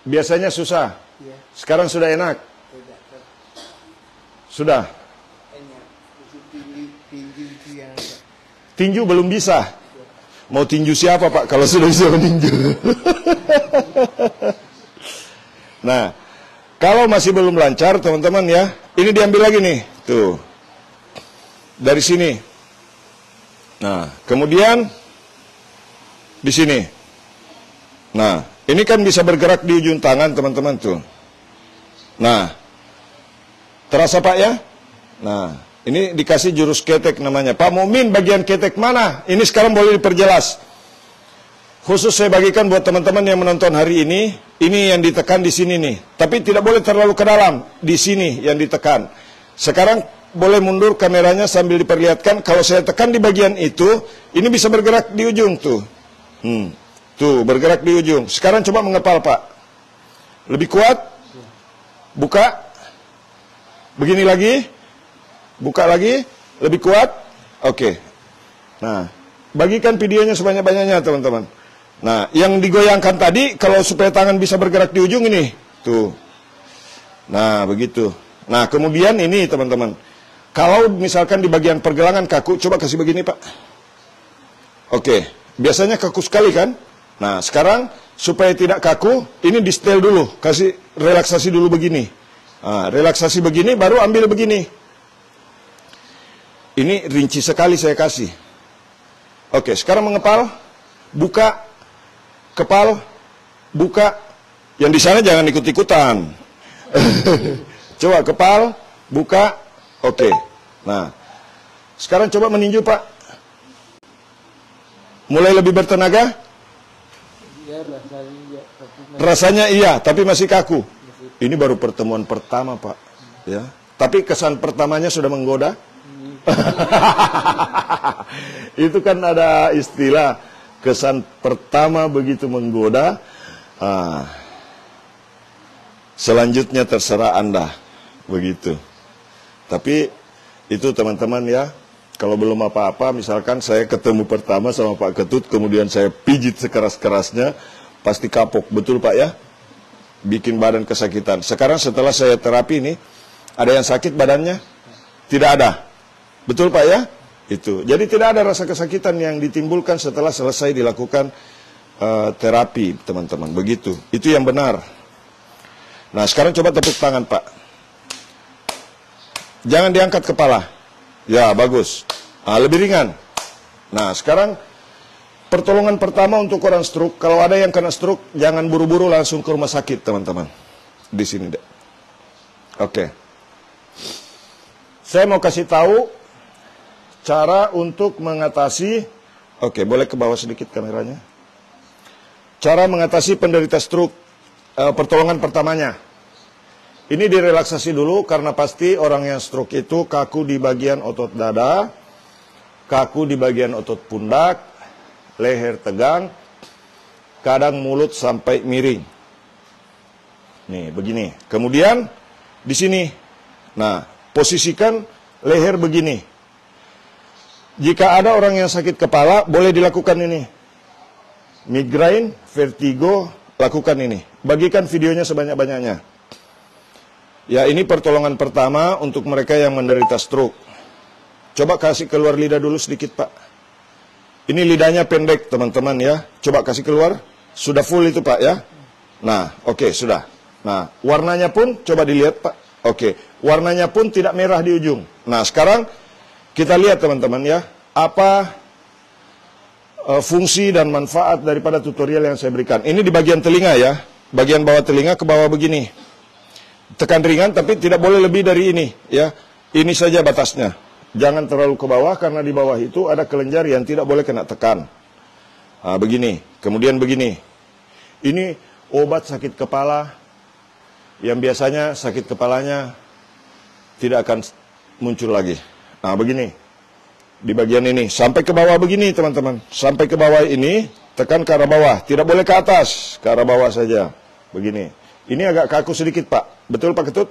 Biasanya susah. Ya. Sekarang sudah enak. Tidak. Sudah. Enak. Tinju yang ada. Tinju belum bisa. Mau tinju siapa Pak kalau sudah bisa meninju? Nah, kalau masih belum lancar teman-teman ya, ini diambil lagi nih, tuh. Dari sini. Nah, kemudian di sini. Nah, ini kan bisa bergerak di ujung tangan teman-teman tuh. Nah, terasa Pak ya? Nah, ini dikasih jurus ketek namanya. Pak Mumin, bagian ketek mana? Ini sekarang boleh diperjelas. Khusus saya bagikan buat teman-teman yang menonton hari ini yang ditekan di sini nih. Tapi tidak boleh terlalu ke dalam, di sini yang ditekan. Sekarang boleh mundur kameranya sambil diperlihatkan. Kalau saya tekan di bagian itu, ini bisa bergerak di ujung tuh. Tuh, bergerak di ujung. Sekarang coba mengepal Pak. Lebih kuat. Buka. Begini lagi. Buka lagi, lebih kuat. Oke. Nah, bagikan videonya sebanyak-banyaknya teman-teman. Nah, yang digoyangkan tadi, kalau supaya tangan bisa bergerak di ujung ini. Tuh. Nah, begitu. Nah, kemudian ini teman-teman. Kalau misalkan di bagian pergelangan kaku, coba kasih begini Pak. Oke. Biasanya kaku sekali kan? Nah, sekarang supaya tidak kaku, ini di setel dulu. Kasih relaksasi dulu begini. Nah, relaksasi begini, baru ambil begini. Ini rinci sekali saya kasih. Oke, sekarang mengepal, buka, kepal, buka. Yang di sana jangan ikut-ikutan. Coba kepal, buka, oke. Nah, sekarang coba meninju Pak. Mulai lebih bertenaga? Ya, Rasanya iya, tapi masih kaku. Ini baru pertemuan pertama Pak. Ya, tapi kesan pertamanya sudah menggoda. Itu kan ada istilah kesan pertama begitu menggoda. Selanjutnya terserah Anda, begitu. Tapi itu teman-teman ya, kalau belum apa-apa, misalkan saya ketemu pertama sama Pak Ketut, kemudian saya pijit sekeras-kerasnya, pasti kapok, betul Pak ya? Bikin badan kesakitan. Sekarang setelah saya terapi ini, ada yang sakit badannya? Tidak ada. Betul Pak ya? Itu. Jadi tidak ada rasa kesakitan yang ditimbulkan setelah selesai dilakukan terapi, teman-teman. Begitu. Itu yang benar. Nah, sekarang coba tepuk tangan, Pak. Jangan diangkat kepala. Ya, bagus. Nah, lebih ringan. Nah, sekarang pertolongan pertama untuk orang stroke. Kalau ada yang kena stroke, jangan buru-buru langsung ke rumah sakit, teman-teman. Di sini, deh. Oke. Saya mau kasih tahu cara untuk mengatasi, oke, boleh ke bawah sedikit kameranya. Cara mengatasi penderita stroke, pertolongan pertamanya. Ini direlaksasi dulu karena pasti orang yang stroke itu kaku di bagian otot dada, kaku di bagian otot pundak, leher tegang, kadang mulut sampai miring. Nih, begini. Kemudian di sini. Nah, posisikan leher begini. Jika ada orang yang sakit kepala, boleh dilakukan ini. Migrain, vertigo, lakukan ini. Bagikan videonya sebanyak-banyaknya. Ya, ini pertolongan pertama untuk mereka yang menderita stroke. Coba kasih keluar lidah dulu sedikit, Pak. Ini lidahnya pendek, teman-teman ya. Coba kasih keluar. Sudah full itu, Pak ya. Nah, oke, sudah. Nah, warnanya pun, coba dilihat, Pak. Oke, warnanya pun tidak merah di ujung. Nah, sekarang kita lihat teman-teman ya, apa fungsi dan manfaat daripada tutorial yang saya berikan. Ini di bagian telinga ya, bagian bawah telinga ke bawah begini. Tekan ringan tapi tidak boleh lebih dari ini ya. Ini saja batasnya. Jangan terlalu ke bawah karena di bawah itu ada kelenjar yang tidak boleh kena tekan. Nah, begini, kemudian begini. Ini obat sakit kepala yang biasanya sakit kepalanya tidak akan muncul lagi. Nah, begini. Di bagian ini. Sampai ke bawah begini, teman-teman. Sampai ke bawah ini, tekan ke arah bawah. Tidak boleh ke atas. Ke arah bawah saja. Begini. Ini agak kaku sedikit, Pak. Betul, Pak Ketut?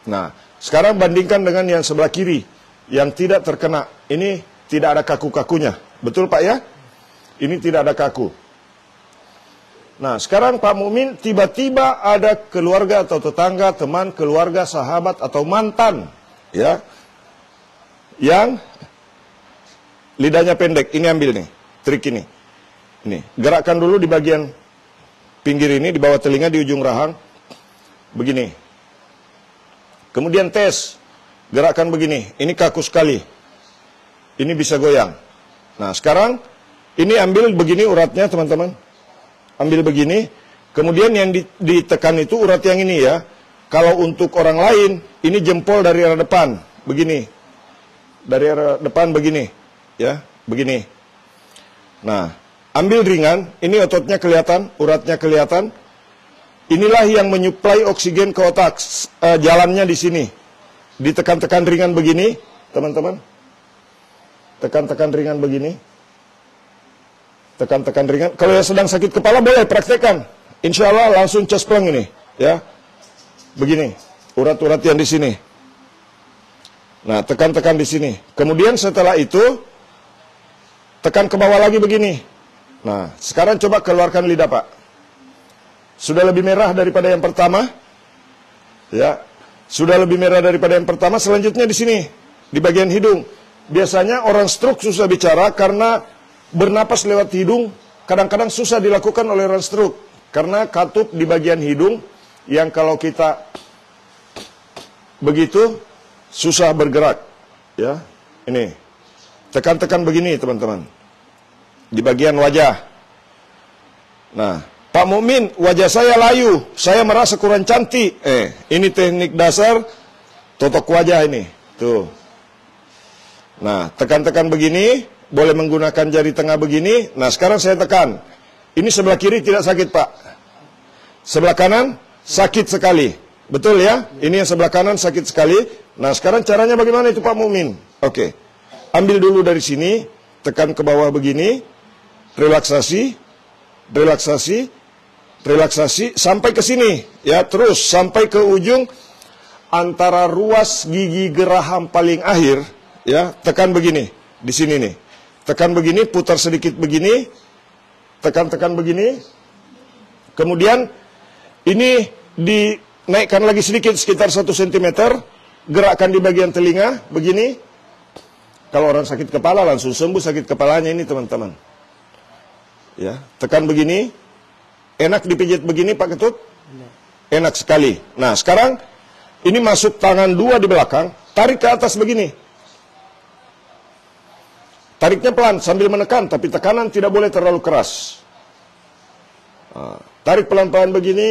Nah, sekarang bandingkan dengan yang sebelah kiri. Yang tidak terkena. Ini tidak ada kaku-kakunya. Betul, Pak ya? Ini tidak ada kaku. Nah, sekarang Pak Mukmin tiba-tiba ada keluarga atau tetangga, teman, keluarga, sahabat atau mantan, ya, yang lidahnya pendek. Ini ambil nih, trik ini. Ini, gerakkan dulu di bagian pinggir ini, di bawah telinga, di ujung rahang, begini. Kemudian tes, gerakkan begini. Ini kaku sekali. Ini bisa goyang. Nah, sekarang ini ambil begini uratnya, teman-teman. Ambil begini, kemudian yang ditekan itu urat yang ini ya. Kalau untuk orang lain, ini jempol dari arah depan, begini. Dari arah depan begini, ya, begini. Nah, ambil ringan, ini ototnya kelihatan, uratnya kelihatan. Inilah yang menyuplai oksigen ke otak, jalannya di sini. Ditekan-tekan ringan begini, teman-teman. Tekan-tekan ringan begini. Tekan-tekan ringan. Kalau yang sedang sakit kepala boleh praktekkan. Insya Allah langsung cespleng ini, ya. Begini, urat-urat yang di sini. Nah, tekan-tekan di sini. Kemudian setelah itu tekan ke bawah lagi begini. Nah, sekarang coba keluarkan lidah, Pak. Sudah lebih merah daripada yang pertama, ya. Sudah lebih merah daripada yang pertama. Selanjutnya di sini, di bagian hidung. Biasanya orang stroke susah bicara karena bernapas lewat hidung kadang-kadang susah dilakukan oleh orang stroke karena katup di bagian hidung yang kalau kita begitu susah bergerak, ya. Ini tekan-tekan begini, teman-teman, di bagian wajah. Nah, Pak Mukmin, wajah saya layu, saya merasa kurang cantik. Ini teknik dasar totok wajah ini, tuh. Nah, tekan-tekan begini. Boleh menggunakan jari tengah begini. Nah, sekarang saya tekan. Ini sebelah kiri tidak sakit, Pak. Sebelah kanan sakit sekali. Betul ya? Ini yang sebelah kanan sakit sekali. Nah, sekarang caranya bagaimana itu, Pak Mukmin? Oke. Ambil dulu dari sini, tekan ke bawah begini. Relaksasi, relaksasi, relaksasi sampai ke sini, ya. Terus sampai ke ujung antara ruas gigi geraham paling akhir, ya. Tekan begini, di sini nih. Tekan begini, putar sedikit begini, tekan-tekan begini. Kemudian ini dinaikkan lagi sedikit, sekitar 1 cm. Gerakkan di bagian telinga, begini. Kalau orang sakit kepala langsung sembuh sakit kepalanya ini, teman-teman. Ya, tekan begini. Enak dipijit begini, Pak Ketut? Enak sekali. Nah, sekarang ini masuk tangan 2 di belakang, tarik ke atas begini. Tariknya pelan sambil menekan, tapi tekanan tidak boleh terlalu keras. Nah, tarik pelan-pelan begini.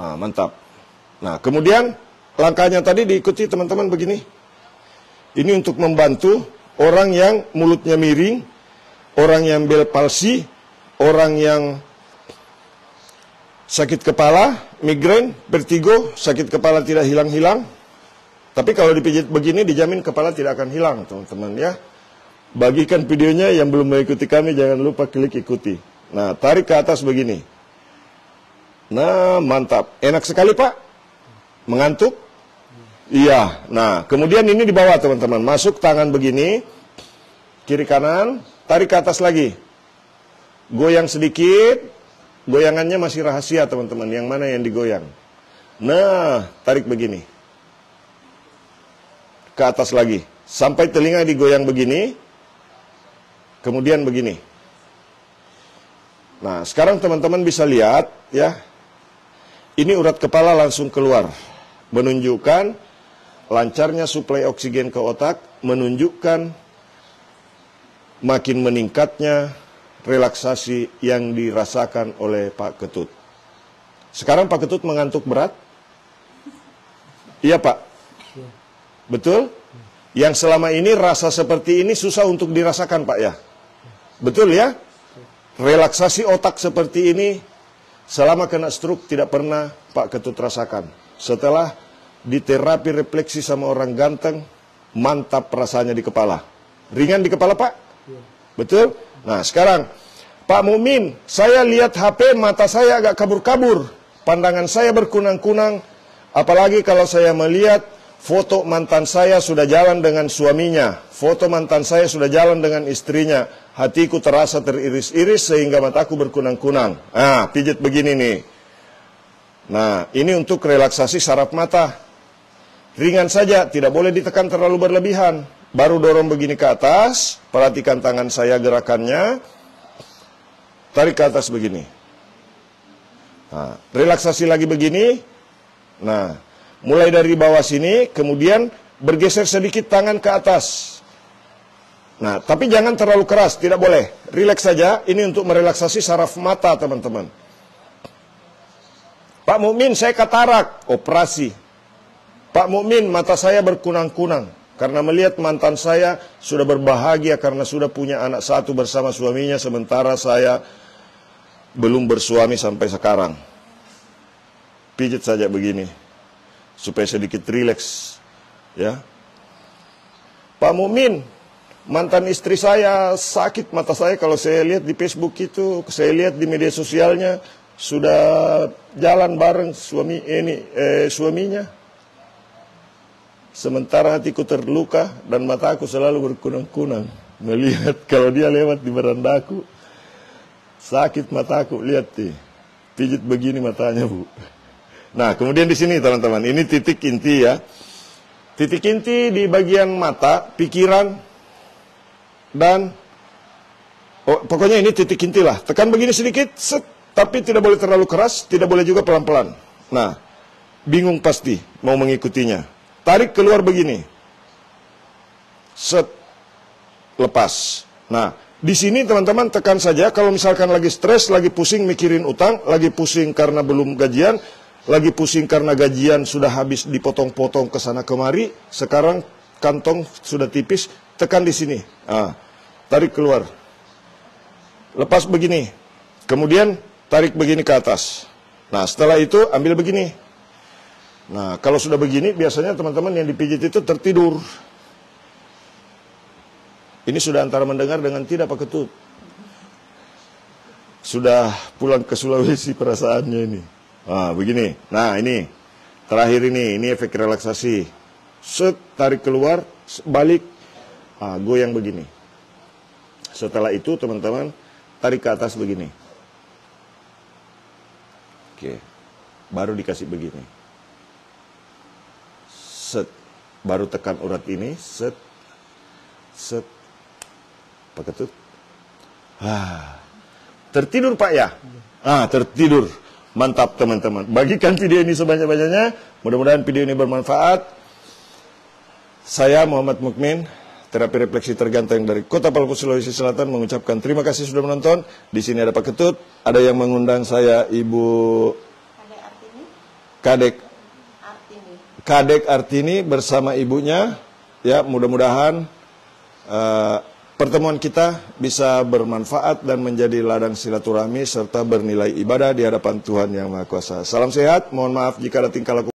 Nah, mantap. Nah, kemudian langkahnya tadi diikuti, teman-teman, begini. Ini untuk membantu orang yang mulutnya miring, orang yang Bell palsy, orang yang sakit kepala, migrain, vertigo, sakit kepala tidak hilang-hilang. Tapi kalau dipijit begini dijamin kepala tidak akan hilang, teman-teman, ya. Bagikan videonya, yang belum mengikuti kami jangan lupa klik ikuti. Nah, tarik ke atas begini. Nah, mantap. Enak sekali, Pak. Mengantuk? Iya. Nah, kemudian ini di bawah, teman-teman. Masuk tangan begini. Kiri kanan, tarik ke atas lagi. Goyang sedikit. Goyangannya masih rahasia, teman-teman. Yang mana yang digoyang? Nah, tarik begini. Ke atas lagi, sampai telinga digoyang begini, kemudian begini. Nah, sekarang teman-teman bisa lihat, ya, ini urat kepala langsung keluar, menunjukkan lancarnya suplai oksigen ke otak, menunjukkan makin meningkatnya relaksasi yang dirasakan oleh Pak Ketut. Sekarang Pak Ketut mengantuk berat? Iya, Pak. Betul? Yang selama ini rasa seperti ini susah untuk dirasakan, Pak, ya? Betul ya? Relaksasi otak seperti ini selama kena stroke tidak pernah Pak Ketut rasakan. Setelah diterapi refleksi sama orang ganteng, mantap rasanya di kepala. Ringan di kepala, Pak? Betul? Nah, sekarang Pak Mukmin, saya lihat HP, mata saya agak kabur-kabur. Pandangan saya berkunang-kunang. Apalagi kalau saya melihat foto mantan saya sudah jalan dengan suaminya, foto mantan saya sudah jalan dengan istrinya. Hatiku terasa teriris-iris sehingga mataku berkunang-kunang. Nah, pijit begini nih. Nah, ini untuk relaksasi saraf mata. Ringan saja, tidak boleh ditekan terlalu berlebihan. Baru dorong begini ke atas, perhatikan tangan saya gerakannya. Tarik ke atas begini. Nah, relaksasi lagi begini. Nah, mulai dari bawah sini, kemudian bergeser sedikit tangan ke atas. Nah, tapi jangan terlalu keras, tidak boleh. Rileks saja, ini untuk merelaksasi saraf mata, teman-teman. Pak Mukmin, saya katarak, operasi. Pak Mukmin, mata saya berkunang-kunang karena melihat mantan saya sudah berbahagia karena sudah punya anak satu bersama suaminya, sementara saya belum bersuami sampai sekarang. Pijit saja begini supaya sedikit rileks, ya. Pak Mukmin, mantan istri saya sakit mata saya, kalau saya lihat di Facebook itu, saya lihat di media sosialnya sudah jalan bareng suaminya. Sementara hatiku terluka dan mataku selalu berkunang-kunang melihat kalau dia lewat di berandaku. Sakit mataku, lihat nih. Pijit begini matanya, Bu. Nah, kemudian di sini teman-teman, ini titik inti ya. Titik inti di bagian mata, pikiran, dan pokoknya ini titik inti lah. Tekan begini sedikit, set, tapi tidak boleh terlalu keras, tidak boleh juga pelan-pelan. Nah, bingung pasti mau mengikutinya. Tarik keluar begini. Set, lepas. Nah, di sini teman-teman tekan saja kalau misalkan lagi stres, lagi pusing mikirin utang, lagi pusing karena belum gajian, lagi pusing karena gajian sudah habis dipotong-potong ke sana kemari, sekarang kantong sudah tipis, tekan di sini. Nah, tarik keluar. Lepas begini. Kemudian tarik begini ke atas. Nah, setelah itu ambil begini. Nah, kalau sudah begini biasanya teman-teman yang dipijit itu tertidur. Ini sudah antara mendengar dengan tidak Pak Ketut. Sudah pulang ke Sulawesi perasaannya ini. Nah, begini. Nah, ini. Terakhir ini efek relaksasi. Set, tarik keluar, balik. Nah, goyang begini. Setelah itu teman-teman, tarik ke atas begini. Oke. Baru dikasih begini. Set. Baru tekan urat ini. Set. Set. Pak Ketut. Tertidur Pak ya? Tertidur. Mantap teman-teman. Bagikan video ini sebanyak-banyaknya. Mudah-mudahan video ini bermanfaat. Saya Muhammad Mukmin, terapi refleksi terganteng dari Kota Palu, Sulawesi Selatan, mengucapkan terima kasih sudah menonton. Di sini ada Pak Ketut, ada yang mengundang saya Ibu Kadek Artini bersama ibunya. Ya, mudah-mudahan pertemuan kita bisa bermanfaat dan menjadi ladang silaturahmi serta bernilai ibadah di hadapan Tuhan Yang Maha Kuasa. Salam sehat, mohon maaf jika ada tingkah laku